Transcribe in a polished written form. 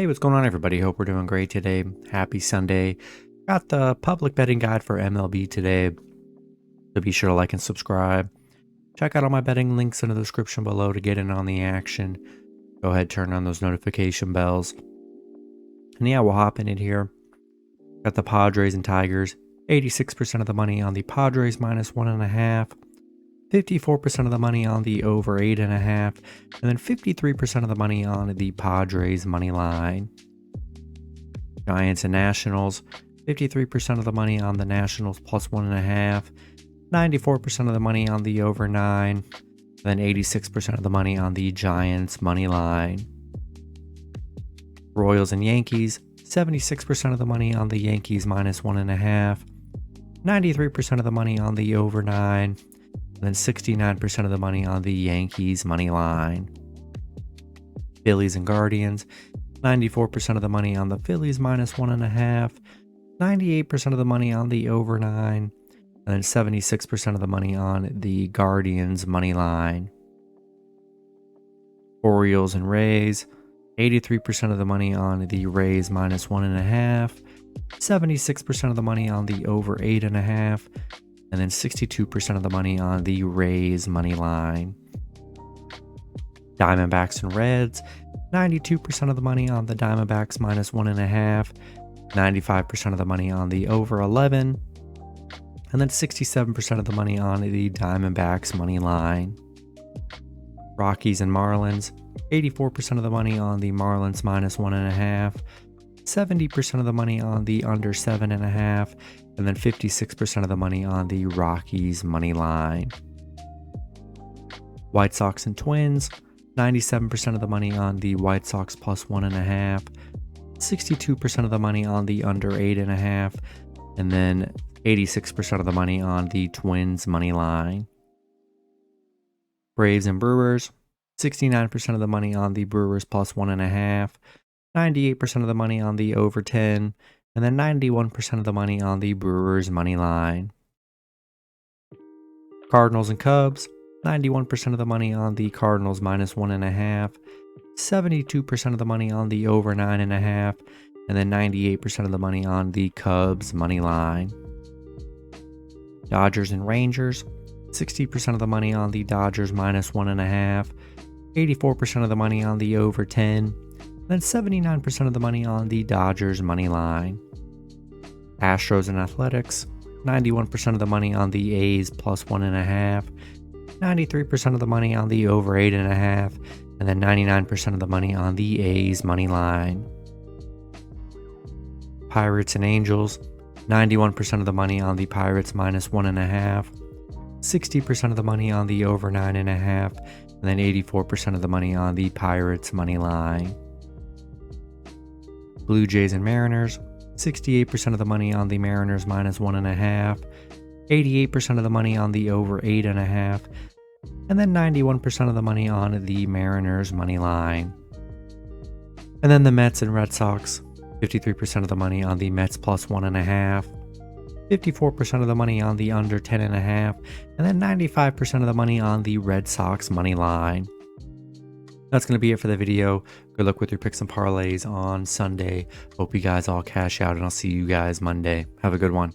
Hey, what's going on, everybody? Hope we're doing great today. Happy Sunday. Got the public betting guide for MLB today, so be sure to like and subscribe. Check out all my betting links in the description below to get in on the action. Go ahead, turn on those notification bells. And yeah, we'll hop in it here. Got the Padres and Tigers. 86% of the money on the Padres minus 1.5. 54% of the money on the over 8.5, and then 53% of the money on the Padres money line. Giants and Nationals, 53% of the money on the Nationals plus 1.5, 94% of the money on the over 9, and then 86% of the money on the Giants money line. Royals and Yankees, 76% of the money on the Yankees minus 1.5, 93% of the money on the over 9, and then 69% of the money on the Yankees money line. Phillies and Guardians, 94% of the money on the Phillies minus 1.5, 98% of the money on the over 9, and then 76% of the money on the Guardians money line. Orioles and Rays, 83% of the money on the Rays minus 1.5, 76% of the money on the over 8.5, and then 62% of the money on the Rays money line. Diamondbacks and Reds, 92% of the money on the Diamondbacks minus 1.5, 95% of the money on the over 11, and then 67% of the money on the Diamondbacks money line. Rockies and Marlins, 84% of the money on the Marlins minus 1.5, 70% of the money on the under 7.5, and then 56% of the money on the Rockies money line. White Sox and Twins, 97% of the money on the White Sox plus 1.5, 62% of the money on the under 8.5, and then 86% of the money on the Twins money line. Braves and Brewers, 69% of the money on the Brewers plus 1.5, 98% of the money on the over 10, and then 91% of the money on the Brewers money line. Cardinals and Cubs, 91% of the money on the Cardinals minus 1.5, 72% of the money on the over 9.5, and then 98% of the money on the Cubs money line. Dodgers and Rangers, 60% of the money on the Dodgers minus 1.5, 84% of the money on the over 10, then 79% of the money on the Dodgers money line. Astros and Athletics, 91% of the money on the A's plus 1.5, 93% of the money on the over 8.5, and then 99% of the money on the A's money line. Pirates and Angels, 91% of the money on the Pirates minus 1.5, 60% of the money on the over 9.5, and then 84% of the money on the Pirates money line. Blue Jays and Mariners, 68% of the money on the Mariners minus 1.5, 88% of the money on the over 8.5, and then 91% of the money on the Mariners money line. And then the Mets and Red Sox, 53% of the money on the Mets plus 1.5, 54% of the money on the under 10.5, and then 95% of the money on the Red Sox money line. That's going to be it for the video. Good luck with your picks and parlays on Sunday. Hope you guys all cash out, and I'll see you guys Monday. Have a good one.